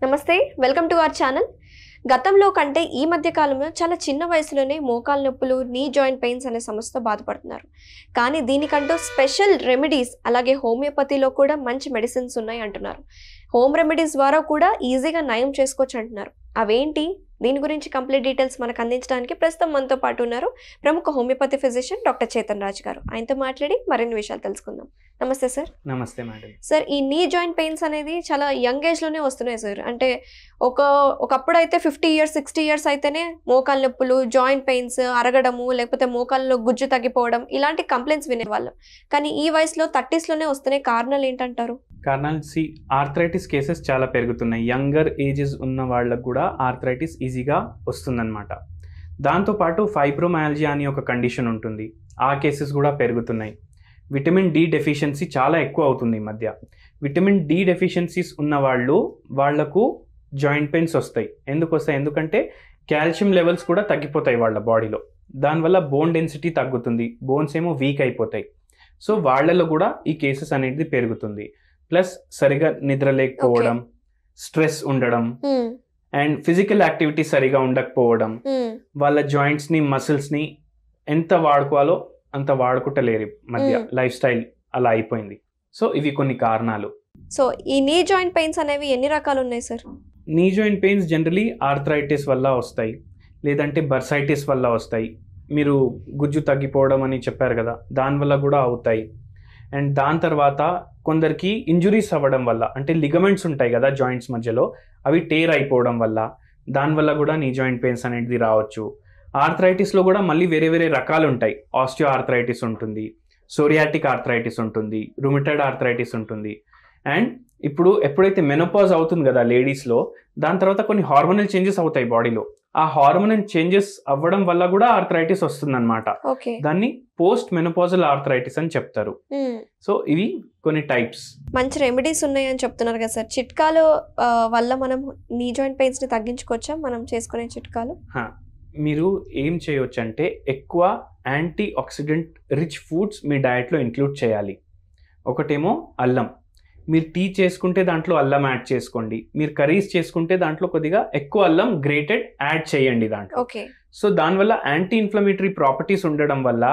నమస్తే, welcome to our channel. గతంలో కంటే ఈ మధ్య కాలంలో చాలా చిన్న వయసులోనే మోకాలు నొప్పులు, నీ జాయింట్ పెయిన్స్ అనే సమస్యతో బాధపడుతున్నారు. కానీ దీనికంటూ స్పెషల్ రెమెడీస్, అలాగే హోమియోపతిలో కూడా మంచి మెడిసిన్స్ ఉన్నాయి అంటున్నారు. హోమ్ రెమెడీస్ ద్వారా కూడా ఈజీగా నయం చేసుకోవచ్చు అంటున్నారు. అవేంటి, దీని గురించి కంప్లీట్ డీటెయిల్స్ మనకు అందించడానికి ప్రస్తుతం మనతో పాటు ఉన్నారు ప్రముఖ homeopathy physician doctor Chetan Raj గారు. ఆయనతో మాట్లాడి మరిన్ని విషయాలు తెలుసుకుందాం. నమస్తే సార్. నమస్తే మేడం. సార్, ఈ నీ జాయింట్ పెయిన్స్ అనేది చాలా యంగ్ ఏజ్లోనే వస్తున్నాయి సార్. అంటే ఒకప్పుడు అయితే 50 years 60 years అయితేనే మోకాలు నొప్పులు, జాయింట్ పెయిన్స్, అరగడము, లేకపోతే మోకాల్లో గుజ్జు తగ్గిపోవడం, ఇలాంటి కంప్లైంట్స్ వినేవాళ్ళం. కానీ ఈ వయసులో 30sలోనే వస్తున్నాయి. కారణాలు ఏంటంటారు? కారణాలు ఆర్థరైటిస్ కేసెస్ చాలా పెరుగుతున్నాయి. యంగర్ ఏజెస్ ఉన్న వాళ్ళకు కూడా ఆర్థరైటిస్ ఈజీగా వస్తుందన్నమాట. దాంతోపాటు ఫైబ్రోమయాల్జియా అని ఒక కండిషన్ ఉంటుంది, ఆ కేసెస్ కూడా పెరుగుతున్నాయి. విటమిన్ డి డెఫిషియన్సీ చాలా ఎక్కువ అవుతుంది ఈ మధ్య. విటమిన్ డి డెఫిషియన్సీస్ ఉన్న వాళ్లకు జాయింట్ పెయిన్స్ వస్తాయి. ఎందుకు వస్తాయి? ఎందుకంటే కాల్షియం లెవెల్స్ కూడా తగ్గిపోతాయి వాళ్ళ బాడీలో. దానివల్ల బోన్ డెన్సిటీ తగ్గుతుంది, బోన్స్ ఏమో వీక్ అయిపోతాయి. సో వాళ్ళలో కూడా ఈ కేసెస్ అనేది పెరుగుతుంది. ప్లస్ సరిగా నిద్ర లేకపోవడం, స్ట్రెస్ ఉండడం, అండ్ ఫిజికల్ యాక్టివిటీ సరిగా ఉండకపోవడం, వాళ్ళ జాయింట్స్ ని మసిల్స్ ని ఎంత వాడుకోవాలో అంత వాడుకుంటలేరు మధ్య. లైఫ్ స్టైల్ అలా అయిపోయింది. సో ఇవి కొన్ని కారణాలు. సో ఈ నీ జాయింట్ పెయిన్స్ అనేవి ఎన్ని రకాలు ఉన్నాయి sir? Knee joint pains generally arthritis వల్ల వస్తాయి, లేదంటే బర్సైటిస్ వల్ల వస్తాయి. మీరు గుజ్జు తగ్గిపోవడం అని చెప్పారు కదా, దానివల్ల కూడా అవుతాయి. అండ్ దాని తర్వాత కొందరికి ఇంజురీస్ అవ్వడం వల్ల, అంటే లిగమెంట్స్ ఉంటాయి కదా జాయింట్స్ మధ్యలో, అవి టేర్ అయిపోవడం వల్ల, దానివల్ల కూడా నీ జాయింట్ పెయిన్స్ అనేది రావచ్చు. ఆర్థరైటిస్లో కూడా మళ్ళీ వేరే వేరే రకాలు ఉంటాయి. ఆస్టియో ఆర్థరైటిస్ ఉంటుంది, సోరియాటిక్ ఆర్థరైటిస్ ఉంటుంది, రుమటైడ్ ఆర్థరైటిస్ ఉంటుంది. అండ్ ఇప్పుడు ఎప్పుడైతే మెనోపాజ్ అవుతుంది కదా లేడీస్లో, దాని తర్వాత కొన్ని హార్మోనల్ చేంజెస్ అవుతాయి బాడీలో. ఆ హార్మోనల్ చేంజెస్ అవ్వడం వల్ల కూడా ఆర్థరైటిస్ వస్తుందన్నమాట. దాన్ని పోస్ట్ మెనోపాజల్ ఆర్థరైటిస్ అని చెప్తారు. సో ఇవి కొన్ని టైప్స్. మంచి రెమెడీస్ ఉన్నాయి అని చెప్తున్నారు కదా సార్. చిట్కాలు వల్ల మనం నీ జాయింట్ పెయిన్స్ ని తగ్గించుకోవచ్చా? మనం చేసుకునే చిట్కాలు మీరు ఏం చేయొచ్చు అంటే, ఎక్కువ యాంటీ ఆక్సిడెంట్ రిచ్ ఫుడ్స్ మీ డయట్లో ఇంక్లూడ్ చేయాలి. ఒకటేమో అల్లం. మీరు టీ చేసుకుంటే దాంట్లో అల్లం యాడ్ చేసుకోండి. మీరు కర్రీస్ చేసుకుంటే దాంట్లో కొద్దిగా ఎక్కువ అల్లం గ్రేటెడ్ యాడ్ చేయండి దాంట్లో. సో దానివల్ల యాంటీ ఇన్ఫ్లమేటరీ ప్రాపర్టీస్ ఉండడం వల్ల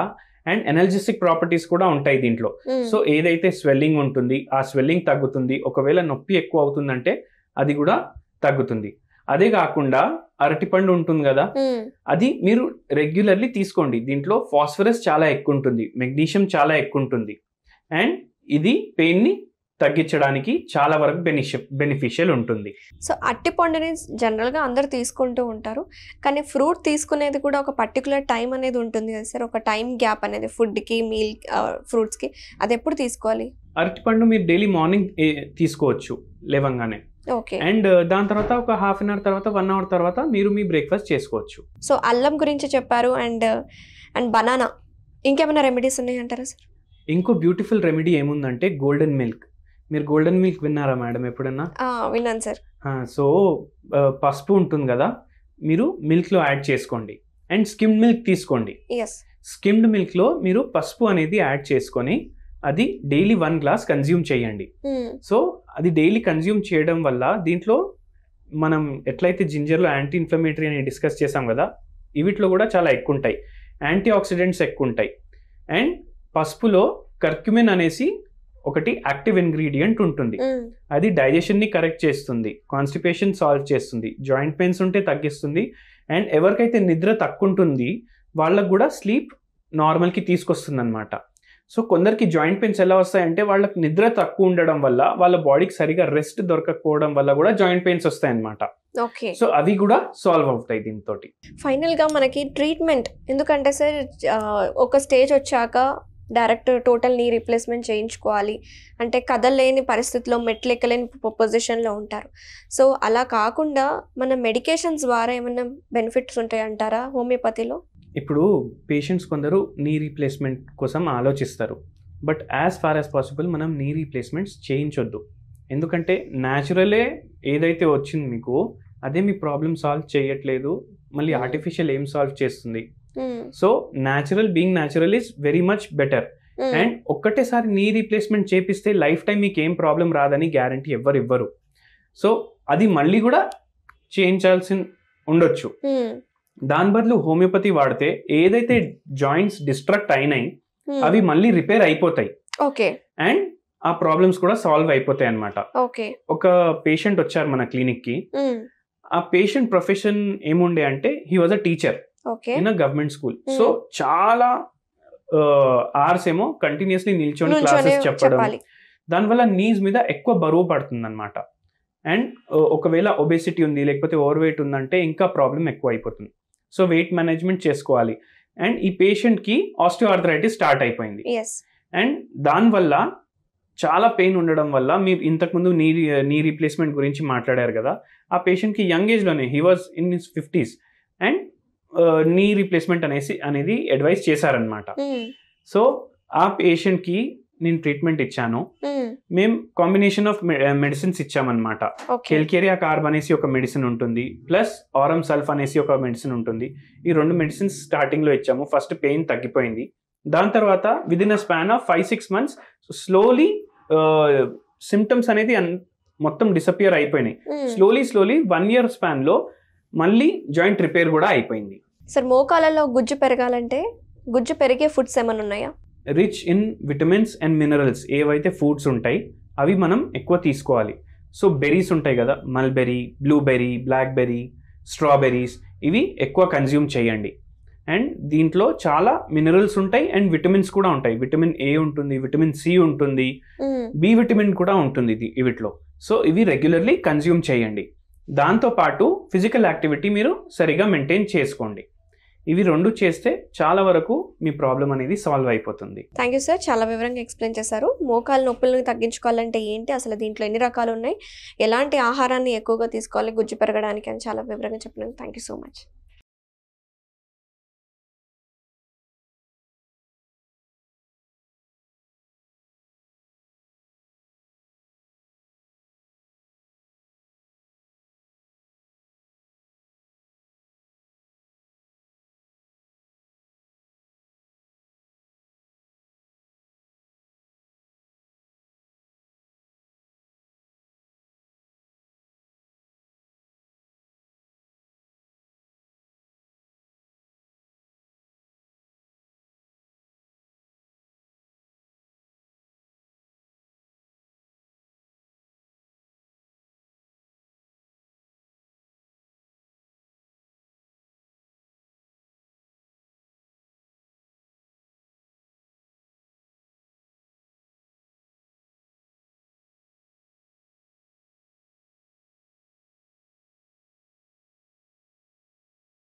అండ్ ఎనర్జెటిక్ ప్రాపర్టీస్ కూడా ఉంటాయి దీంట్లో. సో ఏదైతే స్వెల్లింగ్ ఉంటుంది ఆ స్వెల్లింగ్ తగ్గుతుంది. ఒకవేళ నొప్పి ఎక్కువ అవుతుందంటే అది కూడా తగ్గుతుంది. అదే కాకుండా అరటిపండు ఉంటుంది కదా, అది మీరు రెగ్యులర్లీ తీసుకోండి. దీంట్లో ఫాస్ఫరస్ చాలా ఎక్కువ ఉంటుంది, మెగ్నీషియం చాలా ఎక్కువ ఉంటుంది. అండ్ ఇది పెయిన్ ని తగ్గించడానికి చాలా వరకు బెనిఫిషియల్ ఉంటుంది. సో అరటిపండుని జనరల్ గా అందరు తీసుకుంటూ ఉంటారు, కానీ ఫ్రూట్ తీసుకునేది కూడా ఒక పర్టికులర్ టైం అనేది ఉంటుంది కదా సార్. ఒక టైం గ్యాప్ అనేది ఫుడ్ కి, మీల్, ఫ్రూట్స్ కి, అది ఎప్పుడు తీసుకోవాలి? అరటిపండు మీరు డైలీ మార్నింగ్ తీసుకోవచ్చు లేవంగానే. అండ్ దాని తర్వాత ఒక హాఫ్ అన్ అవర్ తర్వాత 1 hour తర్వాత మీరు మీ బ్రేక్ఫాస్ట్ చేసుకోవచ్చు. సో అల్లం గురించి చెప్పారు, అండ్ బనానా. ఇంకేమైనా రెమెడీస్ ఉన్నాయి అంటారా సార్? ఇంకో బ్యూటిఫుల్ రెమెడీ ఏముందంటే గోల్డెన్ మిల్క్. మీరు గోల్డెన్ మిల్క్ విన్నారా మేడం ఎప్పుడన్నా? విన్నాను సార్. సో పసుపు ఉంటుంది కదా, మీరు మిల్క్ లో యాడ్ చేసుకోండి. అండ్ స్కిమ్డ్ మిల్క్ తీసుకోండి. స్కిమ్డ్ మిల్క్ లో మీరు పసుపు అనేది యాడ్ చేసుకొని అది డైలీ 1 glass కన్జ్యూమ్ చేయండి. సో అది డైలీ కన్జ్యూమ్ చేయడం వల్ల దీంట్లో మనం ఎట్లయితే జింజర్లో యాంటీ ఇన్ఫ్లమేటరీ అని డిస్కస్ చేసాం కదా, వీటిలో కూడా చాలా ఎక్కువ ఉంటాయి, యాంటీ ఆక్సిడెంట్స్ ఎక్కువ ఉంటాయి. అండ్ పసుపులో కర్క్యుమిన్ అనేసి ఒకటి యాక్టివ్ ఇంగ్రీడియంట్ ఉంటుంది. అది డైజెషన్ ని కరెక్ట్ చేస్తుంది, కాన్స్టిపేషన్ సాల్వ్ చేస్తుంది, జాయింట్ పెయిన్స్ ఉంటే తగ్గిస్తుంది. అండ్ ఎవరికైతే నిద్ర తక్కువ ఉంటుంది వాళ్ళకు కూడా స్లీప్ నార్మల్కి తీసుకొస్తుంది అనమాట. సో కొందరికి జాయింట్ పెయిన్స్ ఎలా వస్తాయంటే, వాళ్ళకి నిద్ర తక్కువ ఉండడం వల్ల, వాళ్ళ బాడీకి సరిగా రెస్ట్ దొరకకపోవడం వల్ల కూడా జాయింట్ పెయిన్స్ వస్తాయి అనమాట. సో అవి కూడా సాల్వ్ అవుతాయి దీంతో. ఫైనల్ గా మనకి ట్రీట్మెంట్ ఎందుకంటే సార్, ఒక స్టేజ్ వచ్చాక డైరెక్ట్ టోటల్ నీ రీప్లేస్మెంట్ చేయించుకోవాలి అంటే కదలలేని పరిస్థితిలో, మెట్లు ఎక్కలేని పొజిషన్లో ఉంటారు. సో అలా కాకుండా మన మెడికేషన్స్ ద్వారా ఏమైనా బెనిఫిట్స్ ఉంటాయంటారా హోమియోపతిలో? ఇప్పుడు పేషెంట్స్ కొందరు నీ రీప్లేస్మెంట్ కోసం ఆలోచిస్తారు, but as far as possible మనం నీ రీప్లేస్మెంట్స్ చేయించొద్దు. ఎందుకంటే న్యాచురలే ఏదైతే వచ్చింది మీకు అదే మీ ప్రాబ్లమ్ సాల్వ్ చేయట్లేదు, మళ్ళీ ఆర్టిఫిషియల్ ఏం సాల్వ్ చేస్తుంది? So natural, being natural is very much better. And ఒక్కటేసారి నీ రీప్లేస్మెంట్ చేపిస్తే లైఫ్ టైం మీకు ఏం ప్రాబ్లం రాదని గ్యారంటీ ఎవ్వరు ఇవ్వరు. సో అది మళ్ళీ కూడా చేయించాల్సి ఉండొచ్చు. దాని బదులు హోమియోపతి వాడితే ఏదైతే జాయింట్స్ డిస్ట్రక్ట్ అయినాయి అవి మళ్ళీ రిపేర్ అయిపోతాయి. అండ్ ఆ ప్రాబ్లమ్స్ కూడా సాల్వ్ అయిపోతాయి అన్నమాట. ఒక పేషెంట్ వచ్చారు మన క్లినిక్ కి. ఆ పేషెంట్ ప్రొఫెషన్ ఏముండే అంటే he was a teacher in a government school. So చాలా అవర్స్ ఏమో కంటిన్యూస్లీ నిల్చొని క్లాసెస్ చెప్పడం, దానివల్ల నీస్ మీద ఎక్కువ బరువు పడుతుంది అనమాట. అండ్ ఒకవేళ ఒబేసిటీ ఉంది లేకపోతే ఓవర్ వెయిట్ ఉందంటే ఇంకా ప్రాబ్లం ఎక్కువ అయిపోతుంది. సో వెయిట్ మేనేజ్మెంట్ చేసుకోవాలి. అండ్ ఈ పేషెంట్కి ఆస్టియోఆర్థరైటిస్ స్టార్ట్ అయిపోయింది. అండ్ దానివల్ల చాలా పెయిన్ ఉండడం వల్ల మీరు ఇంతకుముందు నీ రీప్లేస్మెంట్ గురించి మాట్లాడారు కదా, ఆ పేషెంట్కి యంగ్ ఏజ్లోనే he was in his 50s and knee replacement అనేది అడ్వైస్ చేశారనమాట. సో ఆ పేషెంట్కి నేను ట్రీట్మెంట్ ఇచ్చాను. మేము కాంబినేషన్ ఆఫ్ మెడిసిన్స్ ఇచ్చామన్నమాట. కెల్కేరియా కార్బ్ అనేసి ఒక మెడిసిన్ ఉంటుంది, ప్లస్ ఆరమ్ సల్ఫ్ అనేసి ఒక మెడిసిన్ ఉంటుంది. ఈ 2 మెడిసిన్స్ స్టార్టింగ్ లో ఇచ్చాము. ఫస్ట్ పెయిన్ తగ్గిపోయింది. దాని తర్వాత within a span of 5-6 months slowly symptoms అనేది మొత్తం డిసపియర్ అయిపోయినాయి. స్లోలీ 1 year స్పాన్ లో మళ్ళీ జాయింట్ రిపేర్ కూడా అయిపోయింది. సార్ మోకాలలో గుజ్జు పెరగాలంటే గుజ్జు పెరిగే ఫుడ్స్ ఏమైనా ఉన్నాయా? Rich in vitamins and minerals ఏవైతే ఫుడ్స్ ఉంటాయి అవి మనం ఎక్కువ తీసుకోవాలి. సో బెర్రీస్ ఉంటాయి కదా, మల్బెర్రీ, బ్లూబెర్రీ, బ్లాక్బెర్రీ, స్ట్రాబెర్రీస్, ఇవి ఎక్కువ కన్జ్యూమ్ చేయండి. అండ్ దీంట్లో చాలా మినరల్స్ ఉంటాయి అండ్ విటమిన్స్ కూడా ఉంటాయి. విటమిన్ ఏ ఉంటుంది, విటమిన్ సి ఉంటుంది, బి విటమిన్ కూడా ఉంటుంది వీటిలో. సో ఇవి రెగ్యులర్లీ కన్జ్యూమ్ చేయండి. దాంతోపాటు ఫిజికల్ యాక్టివిటీ మీరు సరిగా మెయింటైన్ చేసుకోండి. ఇవి 2 చేస్తే చాలా వరకు మీ ప్రాబ్లం అనేది సాల్వ్ అయిపోతుంది. థ్యాంక్ యూ సార్, చాలా వివరంగా ఎక్స్ప్లెయిన్ చేశారు. మోకాలు నొప్పులను తగ్గించుకోవాలంటే ఏంటి, అసలు దీంట్లో ఎన్ని రకాలు ఉన్నాయి, ఎలాంటి ఆహారాన్ని ఎక్కువగా తీసుకోవాలి గుజ్జు పెరగడానికి అని చాలా వివరంగా చెప్పినందుకు థ్యాంక్ యూ సో మచ్.